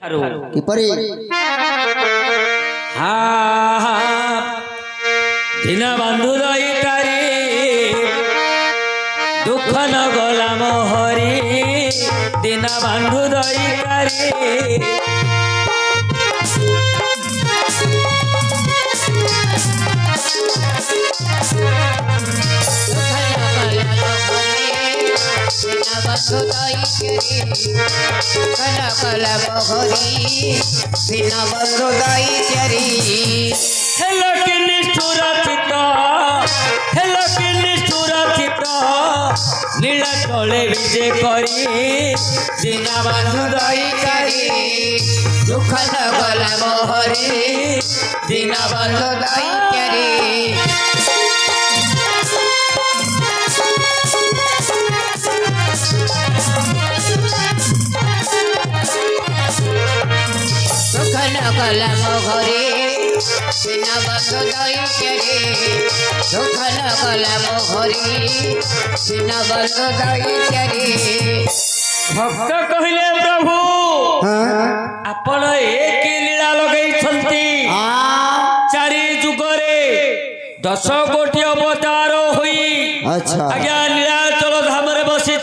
किपरि दिन बंधु दईकारी दुख न गला मोहरी दिन बंधु दईकारी नीला तले विजय करी दिन बंधु दईकारी दुख न गला मोहरी दिन बंधु दईकारी कला मोहरे बिना बंधु दईकारी दुख न कला मोहरे बिना बंधु दईकारी भक्त कहले प्रभु आपण एक लीला लगई चारि जुगरे 10 कोटी अवतार होई आज्ञा नीलाचल धाम रे बसी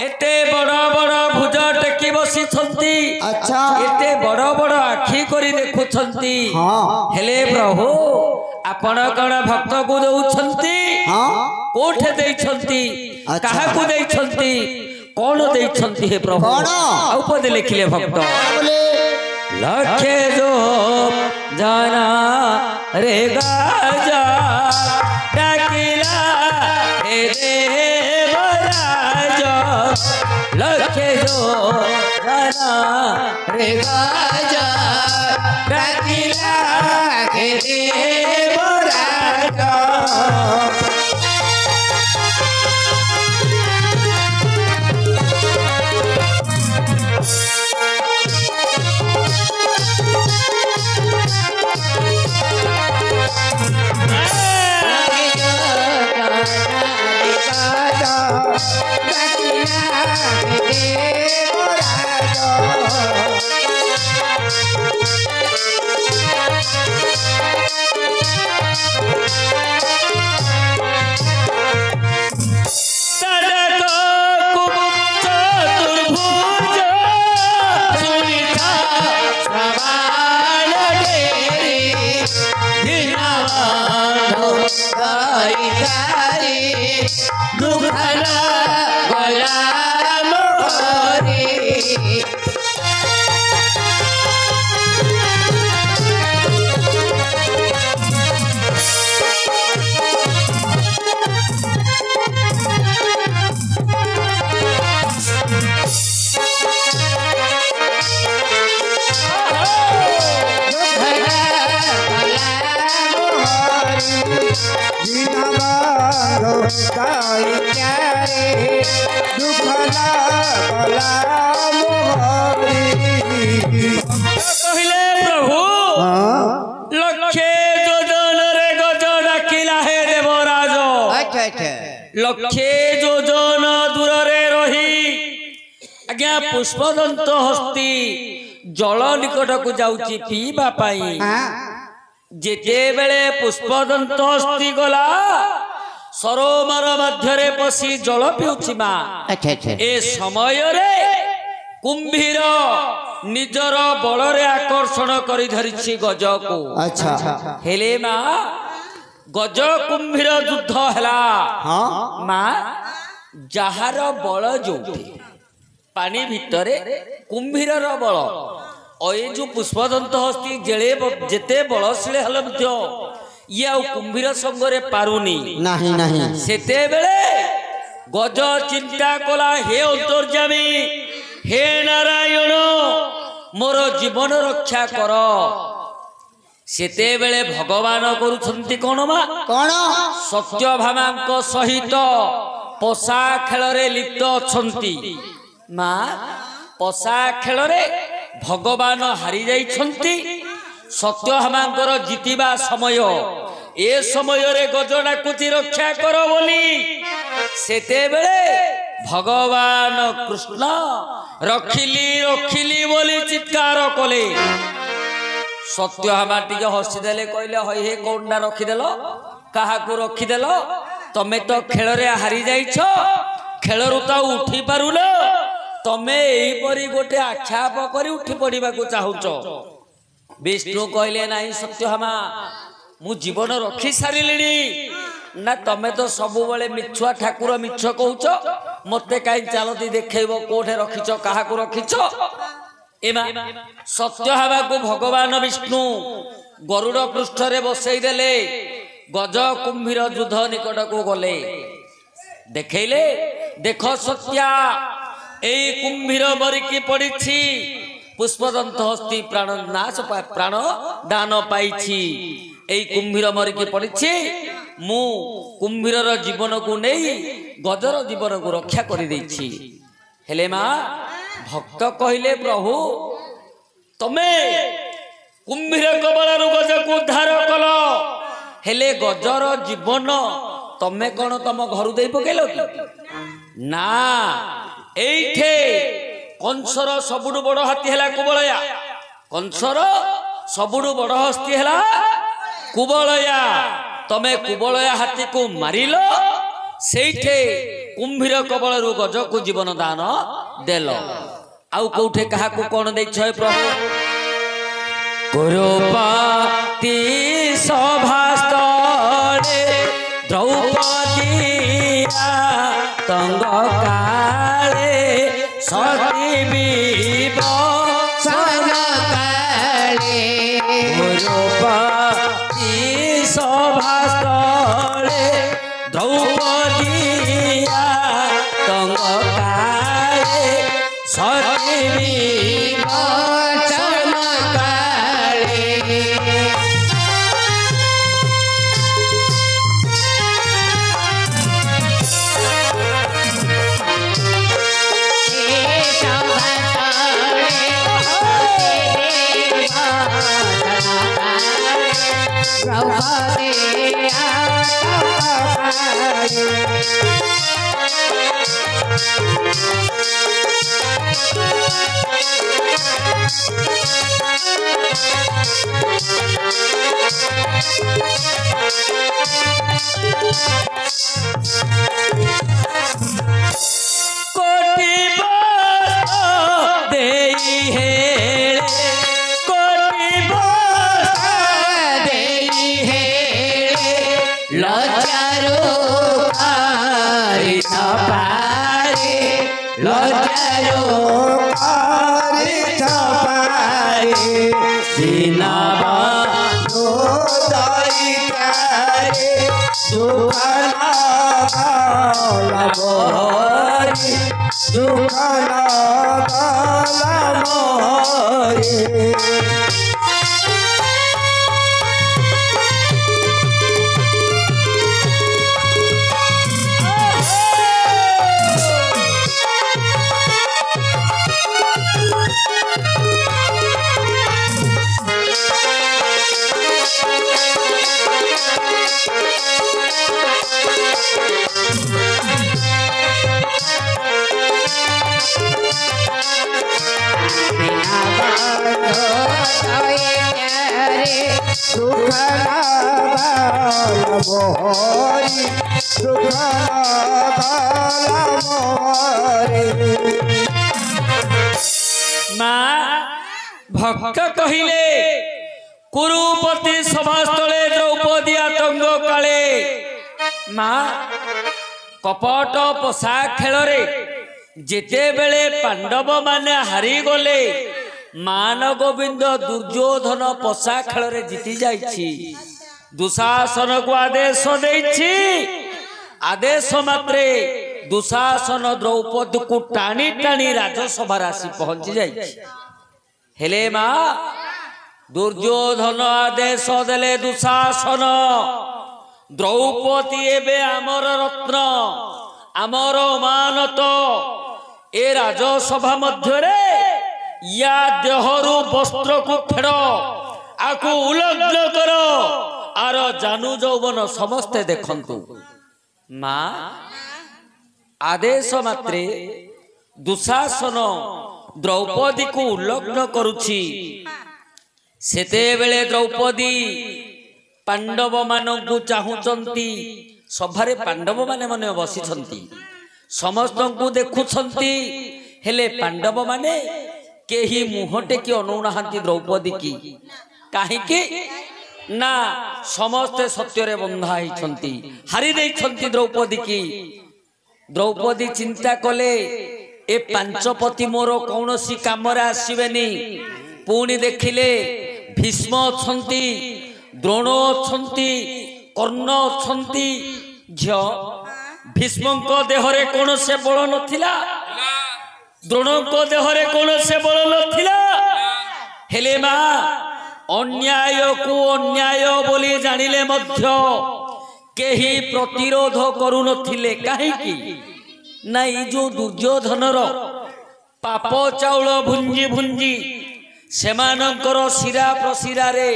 एते बड़ बड़ भुज टेकी बसी एते बड़ बड़ आखि करी देखुछंती हेले प्रभु आपण कण भक्त को दउछंती कोठे देइछंती काहा को देइछंती कोन देइछंती हे प्रभु उपदे लिखिले भक्त लखे जो जाना रे गाजा डाकिला हे देवराज लखे जो जाना रे गाजा डाकिला हे देवराज कहले प्रभु लक्षे जोजन रे गज डाकिला हे देवराज लक्षे जोजन दूर रे रही आज्ञा पुष्पदंत हस्ती जल निकट को जाउची पीबा पाई जेते बेले पुष्पदंत हस्ती गला सरोवर मध्य पशी जल पिउची मा ए समय रे कुंभीर निजर बल रे आकर्षण करी धरिछि गज को हेले मा गज कुंभीर युद्ध हला मा जहार बल जोठी पानी भितरे कुंभीर बल अयजु पुष्पदंत हस्ती जेले जेते बलशीले हल ये आ कुंभीर संगरे पारुनी नहीं नहीं सेते बेले गज चिंता कला हे अंतर्यामी हे नारायण मोर जीवन रक्षा कर सेते बेले भगवान करुछंती कोन मा कोन सत्यभामांक सहित पसा खेल रे लिप्त अछंती मा पसा खेल रे भगवान हारी जाइछंती सत्यभामांकर जीतिबा समय ए समय रे गजडा कुची रक्षा कर बोली सेते बेले भगवान कृष्ण रखिली रखिली बोली चित्कार कले सत्यभामा टिके हसीदेले कहले हई हे कौनटा रखिदेल क्या रखिदेल तमे तो खेल हारी जाइछ खेलरू तो उठी पारुल तमे एपरी गोटे आक्षेप कर उठी पड़ा चाहूच विष्णु कहले नहीं सत्यभामा मु जीवन रखी सारे ना तमे तो सबु बले मिछुआ ठाकुर मिछ कहूच मते कहीं चलती देखब कोठे रखिच क्या रखिच एमा सत्यभामा को भगवान विष्णु गरुड़ पृष्ठ रे बसई देले गज कुंभीर युद्ध निकट को गले देखले देख सत्या एई कुंभीर मरिकी पड़ी पुष्पदंत हस्ती प्राण नाश प्राण दान पाई कुंभीर मरिकी पड़ी मु कुंभीर जीवन को नहीं गजर जीवन को रक्षा कर हेले माँ भक्त कहले प्रभु तमे कुंभीर कबल गज को उद्धार कल हेले गजर जीवन तमे कौन तम घर दे पकेल ना एठे कंसर सबुठु बड़ हाथी है कुबलया कंसर सबुठु बड़ हस्ती है कुबलया तमे कुबलया हाथी को मारिल सेठे कुंभीर कबल गज को जीवन दान देल आउ कौठे क्या कौन दे प्रभु कुरुपति सभास्थले द्रौपदी तंग काले सती विभूषण काले कुरुपति सभास्थले द्रौपदी तंग काले सती विभूषण काले भक्त कहिले कुरुपति सभास्थले द्रौपदी आतंग काले माँ कपट पोषा खेल जेते बेले पांडव माने हारी गले मान गोविंद दुर्योधन पोषा खेल जीति जाइछि दुशासन को आदेश देछि आदेश मात्रे दुशासन द्रौपदी को टाणी टाणी राजसभा आसी पहुंची जाइछि हेले माँ दुर्योधन आदेश देले दुशासन द्रौपदी एबे आमर रत्न आमर मानत ए राजसभा मध्य या देहरु वस्त्र को फेड़ आकु उलग्न कर आर जानू जौवन समस्ते देखंतु माँ आदेश मात्रे दुशासन द्रौपदी को उल्लग्न करुछि सेतेबेले द्रौपदी पांडव मानकु चाहुचंती सभारे पांडव माने माने बसिछंती समस्त को देखुछंती हेले पांडव माने केही मुहटे की अनुनाहांती द्रौपदी की काहेकि ना समस्ते सत्य बंधा होती हारी देइछंती द्रौपदी की द्रौपदी चिंता कले ए पांचपति मोर कौनसी कामरे आसीबेनी पुणी देखिले भीष्म अछंती द्रोण अछंती कर्ण अछंती झ भीष्मको देहरे कौन से बल नथिला द्रोणको देहरे कौन से बल नथिला हेले मा अन्याय को अन्याय बोली जानिले मध्य केही प्रतिरोध करू नथिले काहेकि नाई जो दुर्योधनर पाप चाउल भुंजी भुंजी सेमानंकर शिरा प्रशिरा रे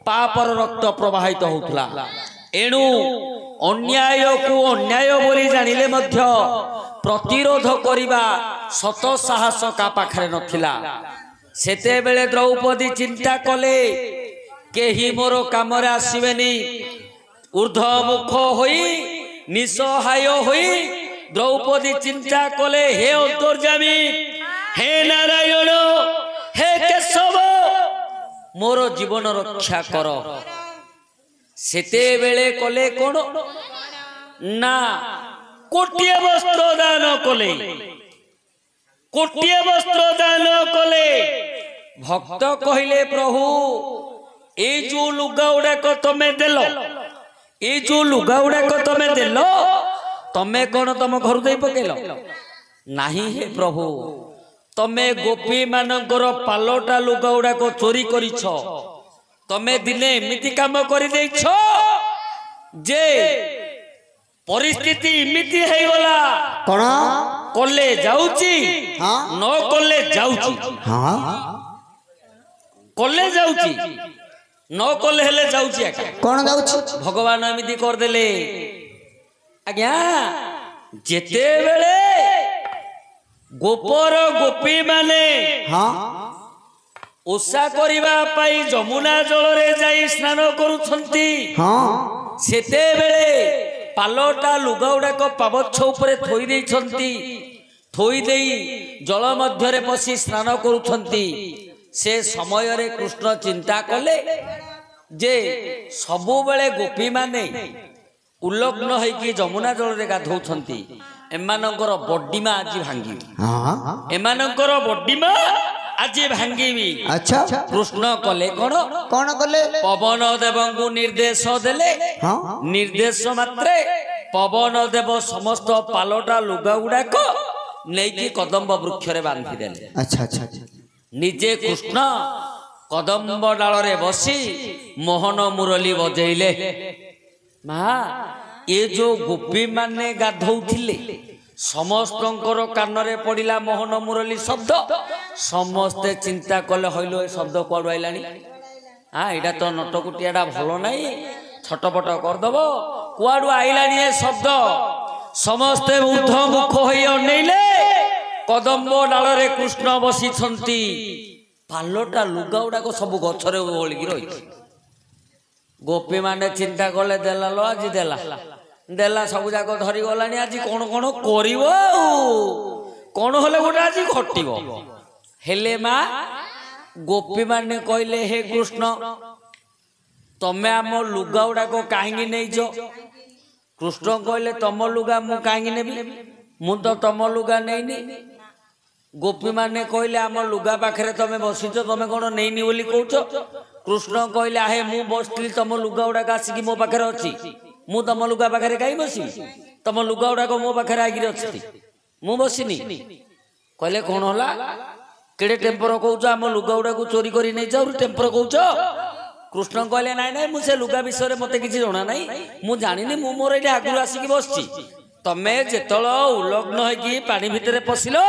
पापर रक्त प्रवाहित होतला एणु अन्याय को अन्याय बोली जानिले मध्य प्रतिरोध करिबा सत साहस का पाखरे नथिला सेते बेले द्रौपदी चिंता कले केही मोर कामरे आसीबेनी ऊर्ध्वमुख होई निसहाय होई द्रौपदी चिंता कले हे अंतर्यामी हे नारायण हे केशव मोर जीवन रक्षा कर सेते बेले कले कोन ना कोटिए वस्त्र दान कले कोटिए वस्त्र दान कले भक्त कहिले प्रभु ए जो लुगा उड़ाक तमे देल ए जो लुगा उड़ाक तमे देल तमे कौन तुम घर दे पकेल नाही हे प्रभु तमे गोपी मानकर पालोटा लुगा उड़ाक चोरी करिछ तमे दिने एमिति काम करि देइछ जे परिस्थिति इमिति है गला कोन कले जाउची न कले जाउची कले जाउची न कले हेले जाउची आका कोन जाउची भगवान एमिति कर देले आज्ञा जेते बेले गोपर गोपी माने ओषा करिबा पाई जमुना जल रे जाई स्नान करूछंती सेते बेले पालोटा लुगा उड़ाक पावछ उपरे थोई देइछंती थोई देई जल मध्य रे पसी स्नान करूछंती से समय रे कृष्ण चिंता कले जे सबु बेले गोपी माने उल्लग्न है कि जमुना जल रे गाधौछंती एमानकर बड्डीमा आज भांगी एमानकर बड्डीमा आज भांगी अच्छा कृष्ण कले कोन कोन कले पवन देवंकु निर्देश देले निर्देश मात्रे पवन देव समस्त पालोटा लुगा गुड़ाक नहीं कदम्ब वृक्ष रे बांधी देले अच्छा अच्छा निजे कृष्ण कदम्ब डाल रे बसी मोहन मुरली बजेइले मां ये जो गोपी माने गाधौथिले समस्तंकर कानरे पड़िला मोहन मुरली शब्द समस्ते चिंता कले हइलो ए शब्द कुआडु आइलानी हाँ एटा तो नटकुटियाटा भलो नहीं छटपट करदब कुआडु आइलानी ए शब्द समस्ते ऊर्ध्वमुख होई अनेइले कदम्ब डाल रे कृष्ण बसिछंती पालोटा लुगा गुड़ाक सब गछरे ओळिकी रही गोपी माने चिंता कले देला लो आज देला देला सब जाक धरी गलानी आज कौन कौन करिवो कौन होले गोटे आज घटिवो हेले मा गोपी माने कहले हे कृष्ण तमे आम लुगा गुड़ाक कहीं नहीं कृष्ण कहले तम लुगा मु कहीं नेबी मु तो तम लुगा नहीं गोपी माने कहले आम लुगा पाखरे तमे बसिच तमे कौन नहीं बोली कहूच कृष्ण कहले आहे मु बसली तम लुगा गुड़ाक आसिकी मो पाखरे अच्छी मु तम लुगा पाखरे कहीं बसी तम लुगा गुड़ाक मो पाखरे आगिरी अच्छी मु बसिनी कहले कौन होला केड़े टेम्पर कहूच आम लुगा गुड़ाक चोरी करी नहीं जाऊ टेम्पर कहूच कृष्ण कहले नाई नाई मुझे लुगा विषय मते किसी जना नाई मु जानिनी मु मोर एठी आगु आसिकी बसची तमे जेतल उल्लग्न होई पानी भितरे पसिलो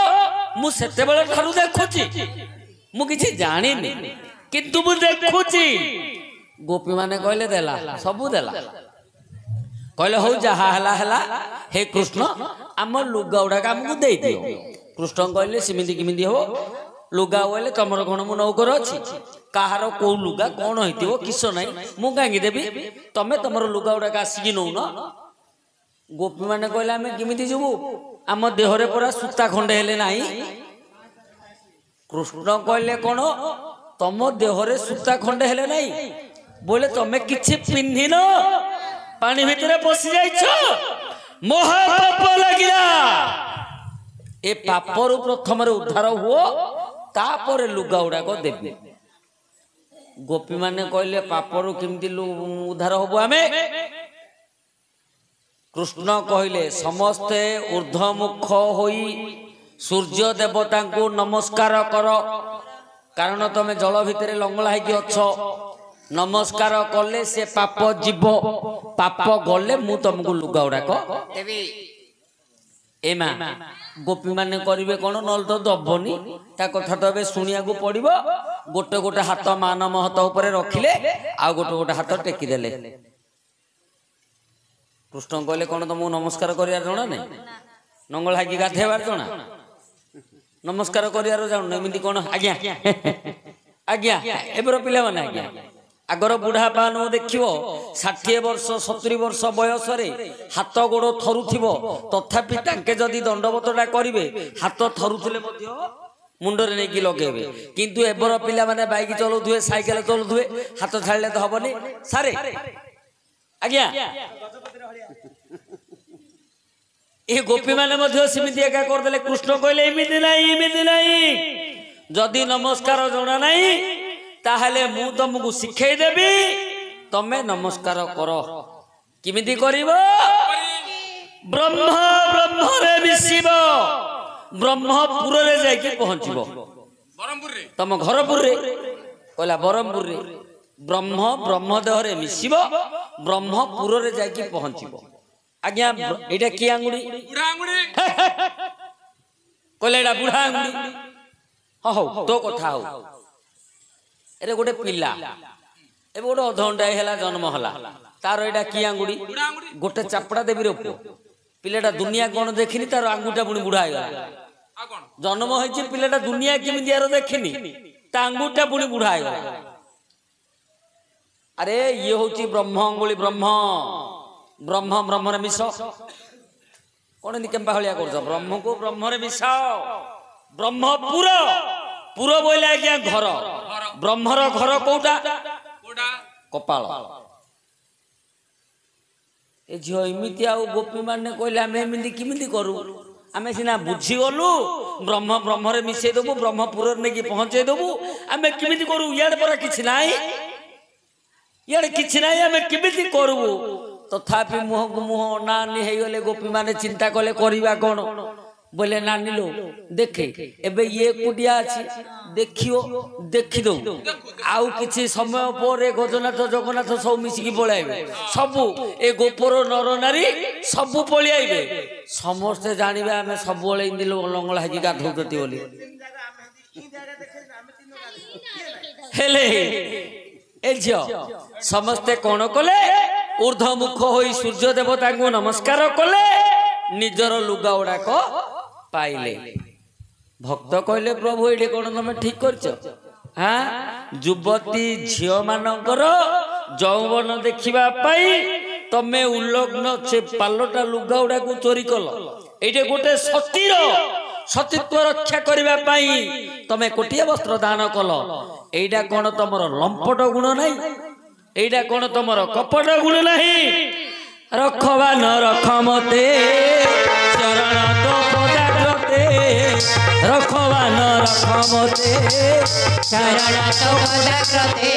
मु सेते बेले ठारू देखुची मु किछि जानिनी किंतु मु देखुची गोपी माने कहले देला सबु देला कहले हो जहा हला हला हे कृष्ण आम लुगा गुड़ाक आमको दे दियो कृष्ण कहले सिमिति किमिति हो लुगा बोले तुमर कौन मु नौकर अच्छी कहार कौ लुगा कौन हो किस ना मु कहीं देवी तमें तुम लुगा गुड़ाक आसिक नौ न गोपी मैंने कहले आम किमिति जीवु आम देहरे पूरा सूता खंडे हेले ना कृष्ण कहले कौन तुम देहरे सूता खंडे हेले ना बोले तमें किछि पिंधिन पानी भितर पशि जाइछ महापाप लगिला ए पापर प्रथम उद्धार हुओ तापर लुगा गुड़ाक देवी गोपी माने कहले पापर केमती उद्धार हबो आमे कृष्ण कहले समस्ते ऊर्ध्वमुख होई सूर्य देवता को नमस्कार कर कारण तमे जल भितर लंगला है अच्छ नमस्कार कले से पाप जीव पाप गले मु तुमको लुगा गुड़ाक देवी एमा गोपी माने करिवे कोन नल तो दबनी ता कथा तो बे सुनिया को पड़िबो गोटे गोटे हाथ मान महत ऊपर रखिले आ गोटे गोटे हाथ टेकी देले कृष्ण कहले कोन तुमको नमस्कार करिया जणा नै नंगल हाकी गाथेबार जणा नमस्कार करियारो जान एमिति कोन आज्ञा आज्ञा एबर पिला माने आज्ञा आगर बुढ़ा पान देखियो 60 वर्ष 70 वर्ष बयस हाथ गोड़ थरुथिबो तथापि तांके जदि दंडवतटा करिवे हाथ थरुथिले मध्य मुंडरे नेकी लगेबे किंतु एबर पिला माने बाइक चलौथुवे साइकेल चलौथुवे हाथ छाड़ले तो हबनी सारे आज्ञा ए गोपी माने मध्य सिमिति एका कर देले कृष्ण कहले इमिति नाही जदि नमस्कार जणा नाही ताहले मु तुमको शिखाई देवी तमे नमस्कार कर किमिति करिवो ब्रह्म ब्रह्म रे मिसिब ब्रह्मपुर रे जाके पहुंचबो बरमपुर रे तम घरपुर रे कहला बरमपुर रे ब्रह्म ब्रह्म देह रे मिसिब ब्रह्मपुर रे जाके पहुंचबो आज्ञा एटा की आंगुड़ी बुढ़ा आंगुड़ी कहला एटा बुढ़ा आंगुड़ी हो तो कथा हो एरे गोटे पिला ए गोटे अधघंटा है जन्म है तार एटा कि आंगुड़ी गोटे चापड़ा देवी रो पिलाटा दुनिया कौन देखनी तार आंगुटा पुणी बुढ़ा है जन्म होइछि पिलाटा दुनिया केमिति यार देखनी ता आंगुटा पुणी बुढ़ा है अरे ये होची ब्रह्म अंगुली ब्रह्म ब्रह्म ब्रह्म रे मिस कोन नि केम्पा हलिया करछ ब्रह्म को ब्रह्म रे मिस ब्रह्मपुर पुर बोले आज्ञा घर ब्रह्मर घर कोटा कपाल ए झियो इमिति आ गोपी माने कहले आमे एमिति किमिति करू आमे सिना बुझी गलु ब्रह्म ब्रह्म रे मिसे देबु ब्रह्मपुर ने की पहुंचे देबु आमे किमिति करू याड पर किछि नाही याड किछि नाही आमे किमिति करबु तथापि मुह को मुह नानी हे गले गोपी माने चिंता कले करिवा कोन बोले नानी लो देखे एबे ये कुटिया अछि देखियो देखि दो आउ किछि समय पर गजनाथ जगन्नाथ सब मिसिकी पळाइबे सब ए गोपर नर नारी सब पळाइबे समस्त जानिबे आमे सब बोले इंदिलो लंगला हाजी गाधौतती बोली हेले ए झियो समस्ते कोन कले ऊर्ध्वमुख होई सूर्य देवता को नमस्कार कले निजर लुगा उड़ाक पाइले भक्त कहले प्रभु ये कौन तुम ठीक कर हाँ युवती झील मानकर यौवन देखा तमे उल्लग्न से पालटा लुगा गुड़ा को चोरी कल ये गोटे सतीर सतीत्व रक्षा करने तमे कोटिया वस्त्र दान कल एटा कौन तुम लंपट गुण नहीं एटा कौन तुम कपट गुण नहीं रखवा न रख मते चरण तो पदाग्रते रखवा न रख मते चरण तो पदाग्रते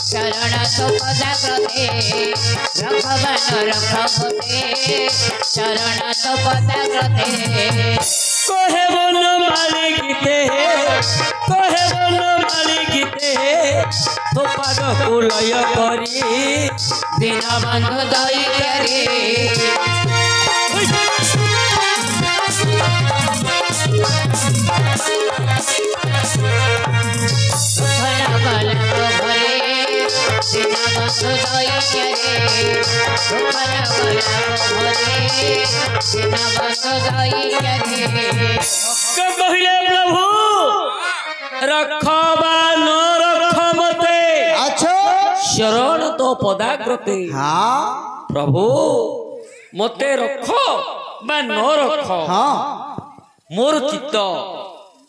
शरण तो पदाग्रते रखवन रखमते शरण तो पदाग्रते कहे वन माली गीते कहे वन माली गीते तो पाद को लय करी दिन बंधु दई करी कहले प्रभु रख बा न रख मते अच्छा शरण तो पदाग्रते हाँ प्रभु मते रख बा न रख हाँ मोर चित्त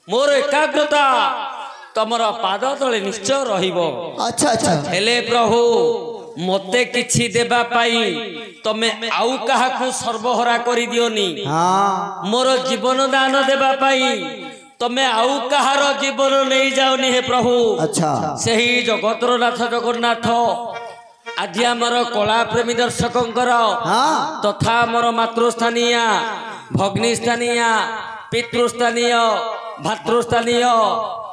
मोर एकाग्रता तमर पाद तले निश्चय रहिबो अच्छा अच्छा हेले प्रभु मते किछि देबा पाई तमे आउ काहाकू सर्वहरा करि दियोनी हाँ मोर जीवन दान देबा पाई तमे आउ कहार जीवन नहीं जाओनी हे प्रभु अच्छा सही जगतर नाथ जगन्नाथ आज आमर कला प्रेमी दर्शकंकर हाँ तथा मोर मातृस्थानीय भग्निस्थानीय पितृस्थानीय भातृस्थानीय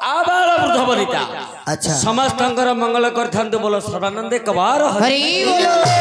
आबाल वृद्ध वनिता अच्छा समस्त मंगल कर बोलो सर्वानंदे कबार हरि बोलो